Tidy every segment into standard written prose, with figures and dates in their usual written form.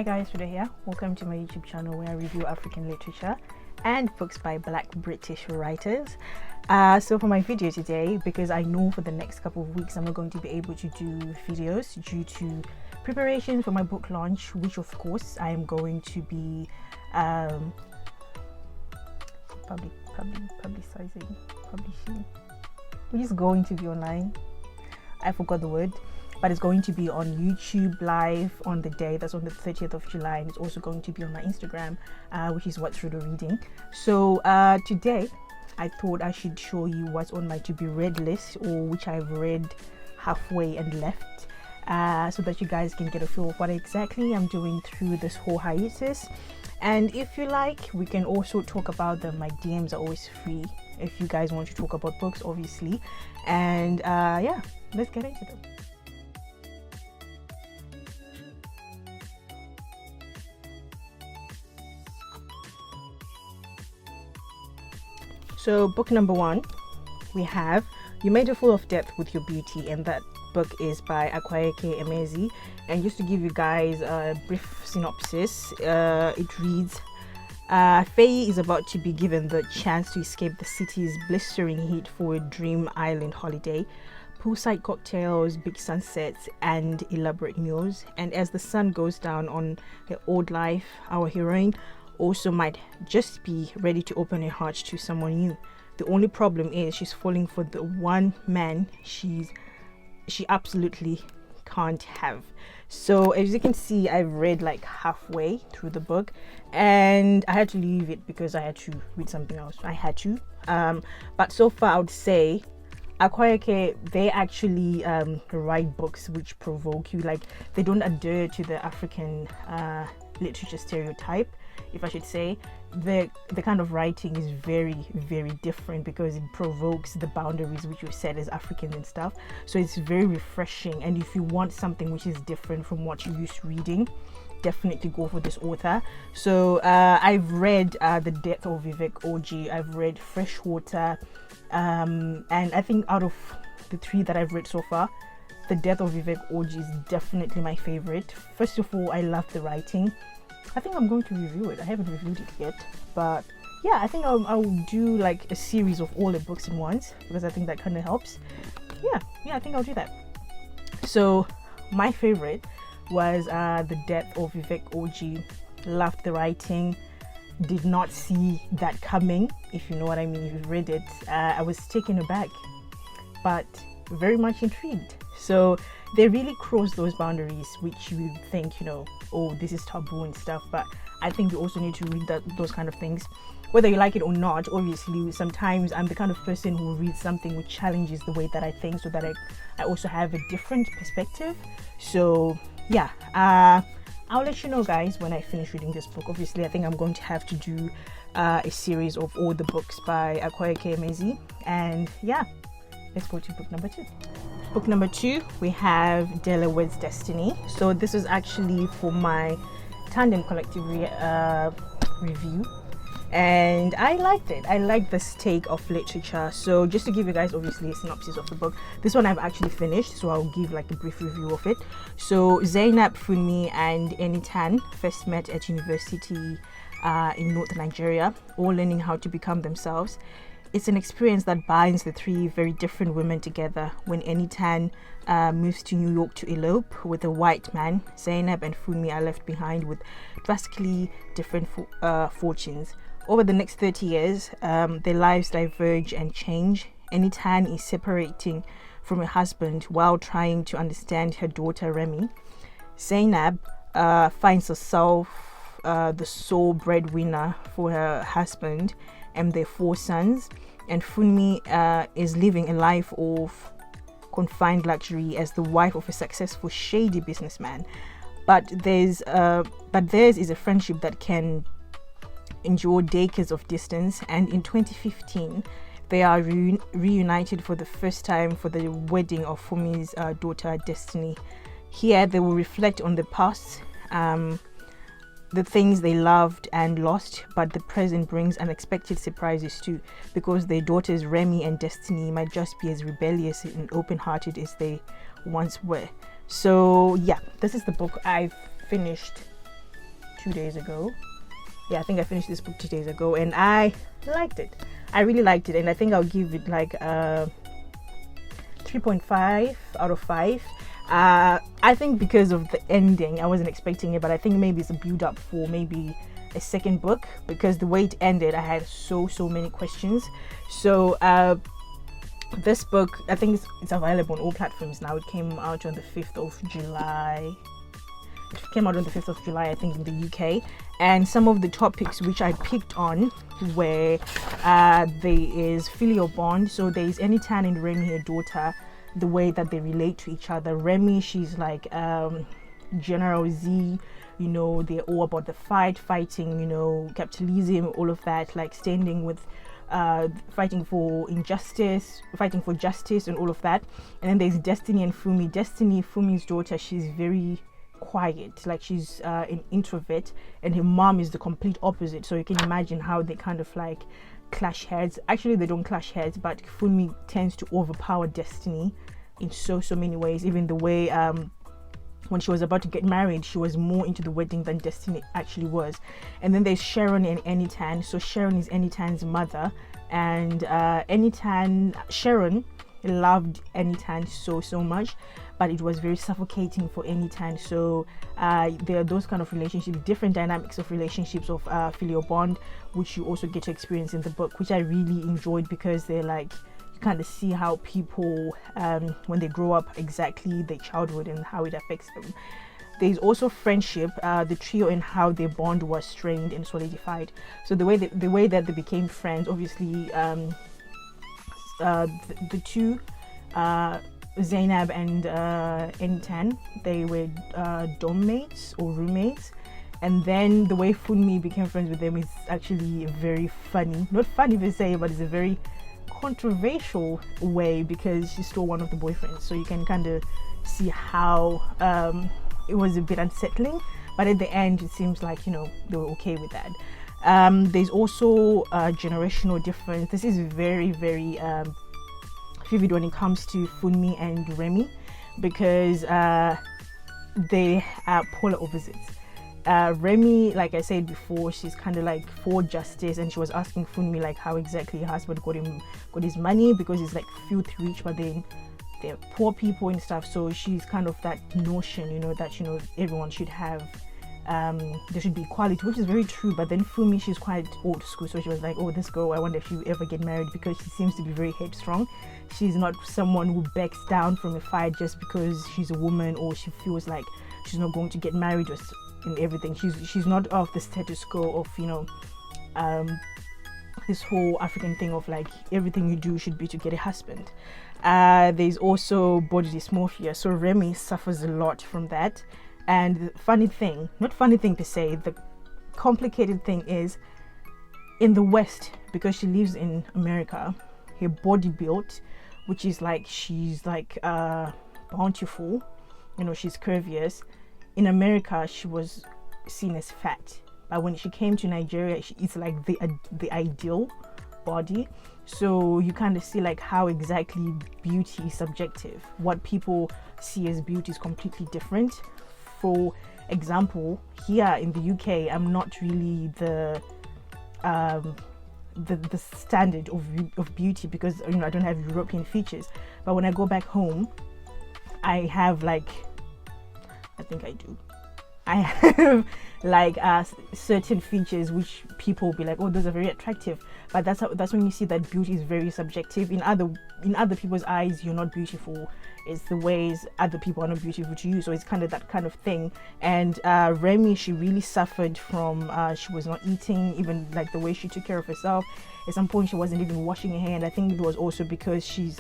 Hi guys, Today here. Welcome to my YouTube channel where I review African literature and books by Black British writers. So for my video today, because I know for the next couple of weeks I'm not going to be able to do videos due to preparation for my book launch, which of course I am going to be publishing, which is going to be online. I forgot the word, but it's going to be on YouTube live on the day that's on the 30th of July, and it's also going to be on my Instagram, which is What's Through the Reading. So today I thought I should show you what's on my to be read list, or which I've read halfway and left, so that you guys can get a feel of what exactly I'm doing through this whole hiatus. And if you like, we can also talk about them. My DMs are always free if you guys want to talk about books, obviously. And yeah, let's get into them. So book number one, we have You Made a Fool of Death with Your Beauty, and that book is by Akwaeke, Emezi. And just to give you guys a brief synopsis, it reads, Faye is about to be given the chance to escape the city's blistering heat for a dream island holiday, poolside cocktails, big sunsets, and elaborate meals. And as the sun goes down on her old life, our heroine also might just be ready to open her heart to someone new. The only problem is she's falling for the one man she absolutely can't have. So as you can see, I've read like halfway through the book and I had to leave it because I had to read something else. I had to but so far I would say Akwaeke, they actually write books which provoke you. Like, they don't adhere to the African literature stereotype, if I should say. The kind of writing is very, very different because it provokes the boundaries which we set as Africans and stuff. So it's very refreshing, and if you want something which is different from what you're used to reading, definitely go for this author. So I've read The Death of Vivek Oji, I've read Freshwater, and I think out of the three that I've read so far, The Death of Vivek Oji is definitely my favorite. First of all, I love the writing. I think I'm going to review it. I haven't reviewed it yet, but yeah, I think I'll do like a series of all the books in once, because I think that kind of helps. Yeah, I think I'll do that. So my favorite was The Death of Vivek Oji. Loved the writing, did not see that coming, if you know what I mean. If you've read it, I was taken aback but very much intrigued. So they really cross those boundaries which you think, you know, oh, this is taboo and stuff, but I think you also need to read those kind of things whether you like it or not. Obviously, sometimes I'm the kind of person who reads something which challenges the way that I think, so that I also have a different perspective. So yeah, I'll let you know guys when I finish reading this book. Obviously, I think I'm going to have to do a series of all the books by Akwaeke Emezi. And yeah, let's go to book number two. Book number two, we have Dele, Weds, Destiny. So this is actually for my Tandem Collective review, and I liked it. I like this take of literature. So just to give you guys obviously a synopsis of the book, this one I've actually finished, so I'll give like a brief review of it. So Zainab, Funmi, and Enitan first met at university in North Nigeria, all learning how to become themselves. It's an experience that binds the three very different women together. When Enitan moves to New York to elope with a white man, Zainab and Funmi are left behind with drastically different fortunes. Over the next 30 years, their lives diverge and change. Enitan is separating from her husband while trying to understand her daughter Remy. Zainab finds herself the sole breadwinner for her husband and their 4 sons, and Funmi is living a life of confined luxury as the wife of a successful shady businessman. But theirs is a friendship that can endure decades of distance, and in 2015 they are reunited for the first time for the wedding of Funmi's daughter Destiny. Here they will reflect on the past, the things they loved and lost, but the present brings unexpected surprises too, because their daughters Remy and Destiny might just be as rebellious and open-hearted as they once were. So yeah, this is the book I've finished 2 days ago. Yeah, I think I finished this book 2 days ago, and I liked it. I really liked it, and I think I'll give it like 3.5 out of 5. I think because of the ending, I wasn't expecting it, but I think maybe it's a build up for maybe a second book, because the way it ended, I had so many questions. So this book, I think it's available on all platforms now. It came out on the 5th of July. It came out on the 5th of July, I think, in the UK. And some of the topics which I picked on were there is filial bond. So there is Enitan and Remy, her daughter, the way that they relate to each other. Remy, she's like General Z, you know, they're all about the fighting, you know, capitalism, all of that, like standing with fighting for justice and all of that. And then there's Destiny and Fumi. Destiny, Fumi's daughter, she's very quiet, like she's an introvert, and her mom is the complete opposite. So you can imagine how they kind of like clash heads. Actually, they don't clash heads, but Fumi tends to overpower Destiny in so many ways. Even the way when she was about to get married, she was more into the wedding than Destiny actually was. And then there's Sharon and Enitan. So Sharon is Enitan's mother, and Sharon loved Enitan so much, but it was very suffocating for Enitan. So there are those kind of relationships, different dynamics of relationships of filial bond, which you also get to experience in the book, which I really enjoyed, because they're like, you kind of see how people when they grow up, exactly their childhood and how it affects them. There's also friendship, the trio, and how their bond was strained and solidified. So the way that they became friends, obviously the two, Zainab and Enitan, they were dorm mates or roommates. And then the way Funmi became friends with them is actually very funny. Not funny per se, but it's a very controversial way, because she stole one of the boyfriends. So you can kind of see how it was a bit unsettling, but at the end it seems like, you know, they were okay with that. There's also a generational difference. This is very vivid when it comes to Funmi and Remy, because they are polar opposites. Remy, like I said before, she's kind of like for justice, and she was asking Funmi like how exactly her husband got his money, because he's like filthy rich, but then they're poor people and stuff. So she's kind of that notion, you know, that, you know, everyone should have there should be equality, which is very true. But then Funmi, she's quite old school, so she was like, oh, this girl, I wonder if she will ever get married, because she seems to be very headstrong. She's not someone who backs down from a fight just because she's a woman, or she feels like she's not going to get married and everything. She's not of the status quo of, you know, this whole African thing of like everything you do should be to get a husband. There's also body dysmorphia, so Remy suffers a lot from that. And the funny thing, not funny thing to say, the complicated thing is, in the West, because she lives in America, her body built, which is like, she's like bountiful, you know, she's curvious. In America, she was seen as fat, but when she came to Nigeria, it's like the ideal body. So you kind of see like how exactly beauty is subjective. What people see as beauty is completely different. For example, here in the UK, I'm not really the standard of beauty, because, you know, I don't have European features. But when I go back home, I have like, I think I do. I have like certain features which people will be like, oh, those are very attractive. But that's when you see that beauty is very subjective. In other people's eyes, you're not beautiful. It's the ways other people are not beautiful to you. So it's kind of that kind of thing. And Remy, she really suffered from she was not eating, even like the way she took care of herself. At some point, she wasn't even washing her hair, and I think it was also because she's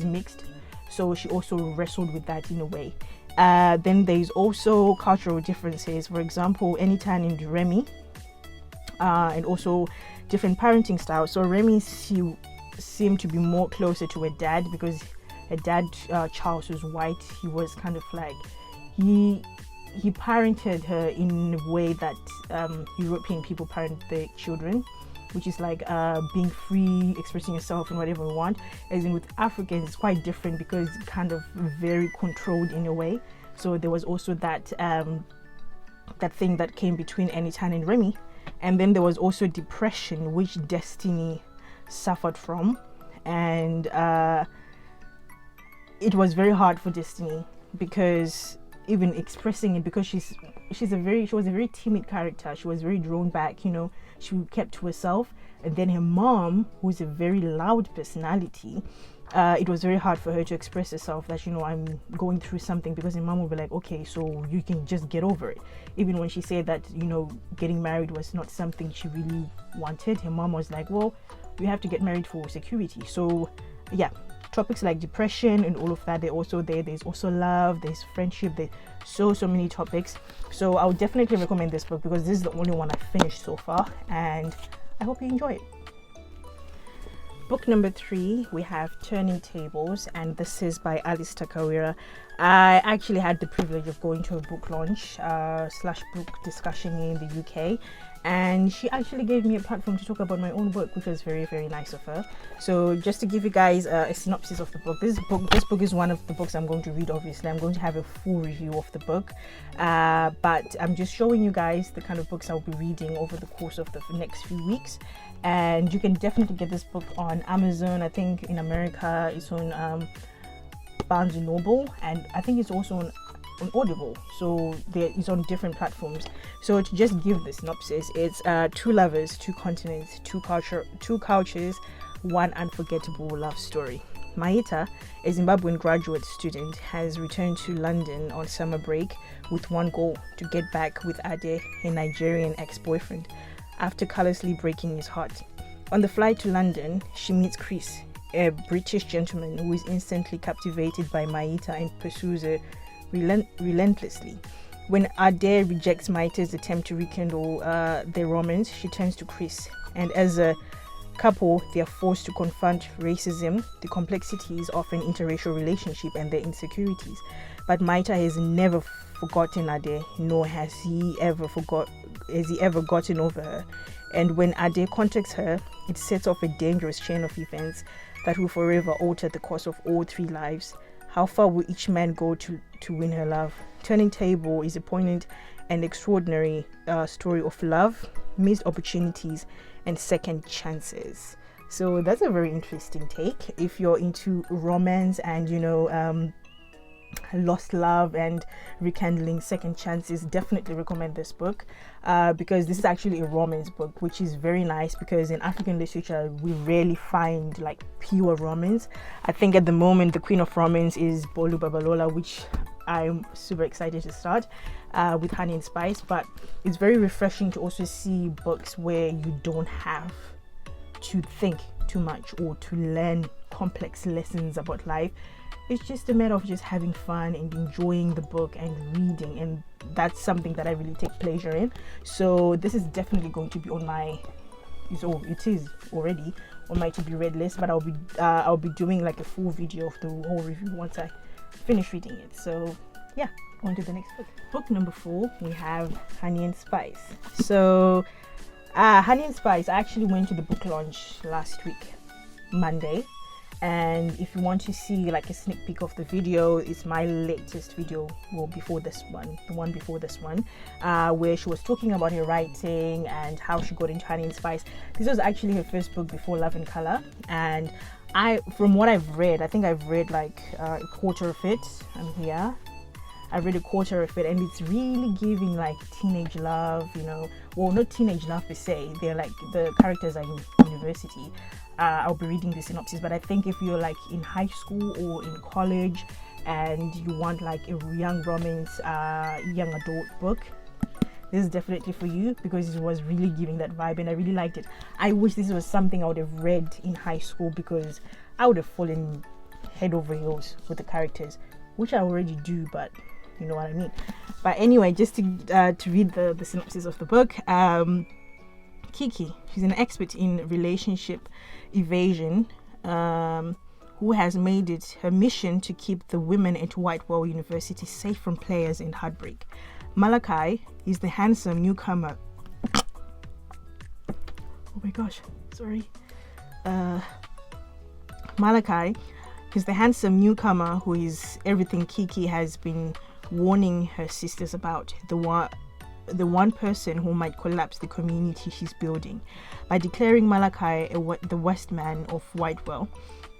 mixed. So she also wrestled with that in a way. Then there's also cultural differences. For example, Enitan and Remy, and also different parenting styles. So Remy, she seemed to be more closer to her dad, because her dad, Charles, was white. He was kind of like, he parented her in a way that European people parent their children, which is like being free, expressing yourself and whatever you want. As in with Africans, it's quite different, because it's kind of very controlled in a way. So there was also that that thing that came between Anytime and Remy. And then there was also depression, which Destiny suffered from, and it was very hard for Destiny, because even expressing it, because she was a very timid character. She was very drawn back, you know, she kept to herself. And then her mom, who's a very loud personality, it was very hard for her to express herself that, you know, I'm going through something, because her mom would be like, okay, so you can just get over it. Even when she said that, you know, getting married was not something she really wanted, her mom was like, well, we have to get married for security. So yeah, topics like depression and all of that, they're also there. There's also love, there's friendship, there's so many topics. So I would definitely recommend this book, because this is the only one I've finished so far, and I hope you enjoy it. Book number 3, we have Turning Tables, and this is by Alice Takawira. I actually had the privilege of going to a book launch / book discussion in the UK, and she actually gave me a platform to talk about my own book, which was very, very nice of her. So just to give you guys a synopsis of the book, this book is one of the books I'm going to read. Obviously, I'm going to have a full review of the book, but I'm just showing you guys the kind of books I'll be reading over the course of the next few weeks. And you can definitely get this book on Amazon. I think in America it's on Barnes & Noble, and I think it's also on Audible, so it's on different platforms. So to just give the synopsis, it's 2 lovers, 2 continents, 2 cultures, one unforgettable love story. Maita, a Zimbabwean graduate student, has returned to London on summer break with one goal: to get back with Ade, a Nigerian ex-boyfriend, after callously breaking his heart. On the flight to London, she meets Chris, a British gentleman who is instantly captivated by Maita and pursues her relentlessly. When Ade rejects Maita's attempt to rekindle their romance, she turns to Chris, and as a couple, they are forced to confront racism, the complexities of an interracial relationship, and their insecurities. But Maita has never forgotten Ade, nor has he ever gotten over her. And when Ade contacts her, it sets off a dangerous chain of events that will forever alter the course of all 3 lives. How far will each man go to win her love? Turning Table is a poignant and extraordinary story of love, missed opportunities, and second chances. So that's a very interesting take. If you're into romance and, you know, lost love and rekindling second chances, definitely recommend this book, because this is actually a romance book, which is very nice, because in African literature we rarely find like pure romance. I think at the moment the queen of romance is Bolu Babalola, which I'm super excited to start with Honey and Spice. But it's very refreshing to also see books where you don't have to think too much or to learn complex lessons about life. It's just a matter of just having fun and enjoying the book and reading, and that's something that I really take pleasure in. So this is definitely going to be on my, it is already on my to be read list, but I'll be doing like a full video of the whole review once I finish reading it. So yeah, on to the next book. Book number 4, we have Honey and Spice. So Honey and Spice, I actually went to the book launch last week, Monday. And if you want to see like a sneak peek of the video, it's my latest video, well, before this one, the one before this one, where she was talking about her writing and how she got into Honey and Spice. This was actually her first book before Love and Color, and from what I've read, I think I've read like a quarter of it. I'm here. I've read a quarter of it, and it's really giving like teenage love, you know. Well, not teenage love per se. They're like, the characters are in university. I'll be reading the synopsis, but I think if you're like in high school or in college and you want like a young romance, young adult book, this is definitely for you, because it was really giving that vibe and I really liked it. I wish this was something I would have read in high school, because I would have fallen head over heels with the characters, which I already do, but you know what I mean. But anyway, just to read the synopsis of the book. Kiki, she's an expert in relationship evasion, who has made it her mission to keep the women at Whitewell University safe from players and heartbreak. Malachi is the handsome newcomer. Oh my gosh, sorry. Malachi is the handsome newcomer who is everything Kiki has been warning her sisters about. the one person who might collapse the community she's building. By declaring Malachi the West Man of Whitewell,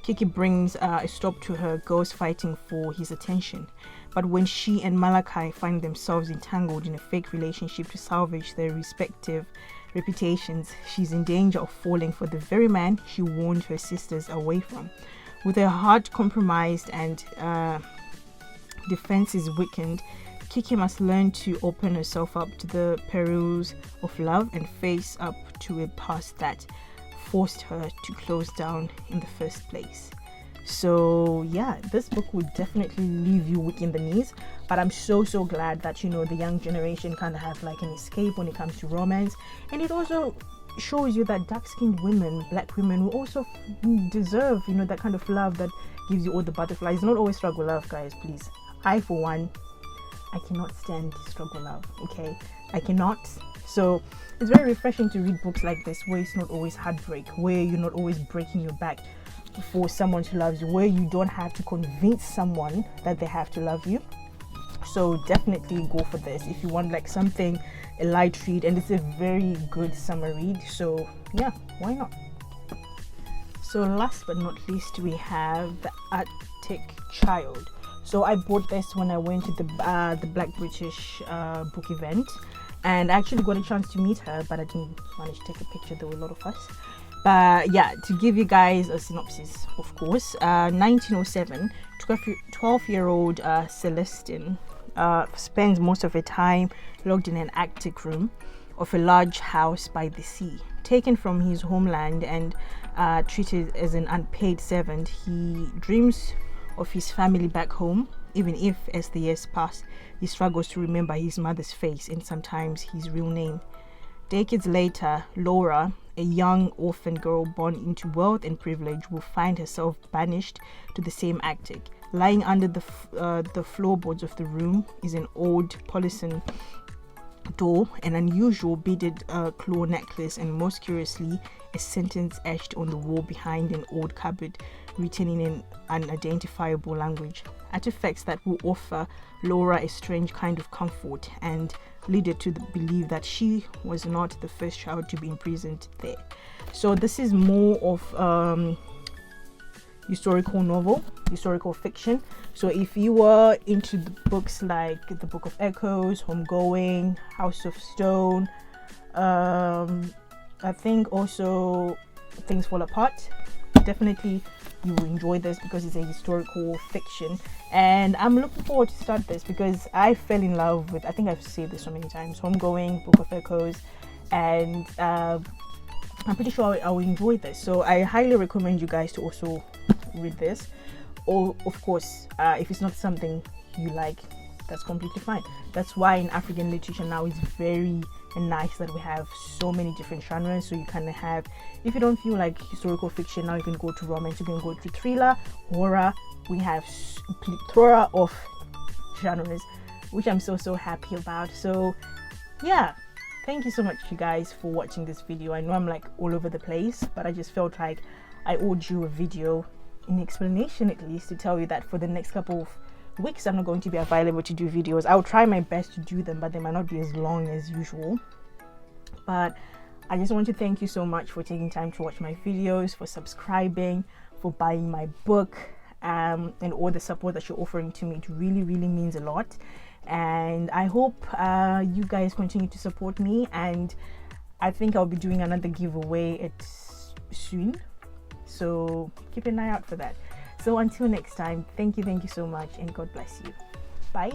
Kiki brings a stop to her girls fighting for his attention. But when she and Malachi find themselves entangled in a fake relationship to salvage their respective reputations, she's in danger of falling for the very man she warned her sisters away from. With her heart compromised and defenses weakened, Kiki must learn to open herself up to the perils of love and face up to a past that forced her to close down in the first place. So yeah, this book would definitely leave you weak in the knees, but I'm so glad that the young generation kind of have like an escape when it comes to romance. And it also shows you that dark-skinned women, black women, will also deserve that kind of love that gives you all the butterflies. Not always struggle love, guys, please. I, for one, I cannot stand struggle love. Okay, I cannot. So it's very refreshing to read books like this, where it's not always heartbreak, where you're not always breaking your back for someone to love you, where you don't have to convince someone that they have to love you. So definitely go for this if you want like something, a light read, and it's a very good summer read. So yeah, why not? So last but not least, we have The Arctic Child. So I bought this when I went to the Black British book event, and I actually got a chance to meet her, but I didn't manage to take a picture. There were a lot of us. But yeah, to give you guys a synopsis, of course, 1907, 12-year-old Celestine spends most of her time locked in an attic room of a large house by the sea. Taken from his homeland and treated as an unpaid servant, he dreams of his family back home, even if, as the years pass, he struggles to remember his mother's face and sometimes his real name. Decades later, Lola, a young orphan girl born into wealth and privilege, will find herself banished to the same attic. Lying under the floorboards of the room is an old porcelain door, an unusual beaded claw necklace, and most curiously, a sentence etched on the wall behind an old cupboard, written in an unidentifiable language. Artifacts that will offer Laura a strange kind of comfort and lead her to believe that she was not the first child to be imprisoned there. So this is more of historical fiction. So if you were into the books like the Book of Echoes, Homegoing, House of Stone, I think also Things Fall Apart, definitely you will enjoy this because it's a historical fiction. And I'm looking forward to start this because I fell in love with, I think I've said this so many times, Homegoing, Book of Echoes, and I'm pretty sure I will enjoy this. So I highly recommend you guys to also read this. Or of course, if it's not something you like, that's completely fine. That's why in African literature now it's very nice that we have so many different genres. So you kind of have, if you don't feel like historical fiction, now you can go to romance, you can go to thriller, horror. We have a plethora of genres, which I'm so happy about. So yeah, thank you so much you guys for watching this video. I know I'm like all over the place, but I just felt like I owed you a video, an explanation at least, to tell you that for the next couple of weeks I'm not going to be available to do videos. I'll try my best to do them, but they might not be as long as usual. But I just want to thank you so much for taking time to watch my videos, for subscribing, for buying my book, and all the support that you're offering to me. It really means a lot, and I hope you guys continue to support me. And I think I'll be doing another giveaway soon, so keep an eye out for that. So until next time, thank you so much, and God bless you. Bye.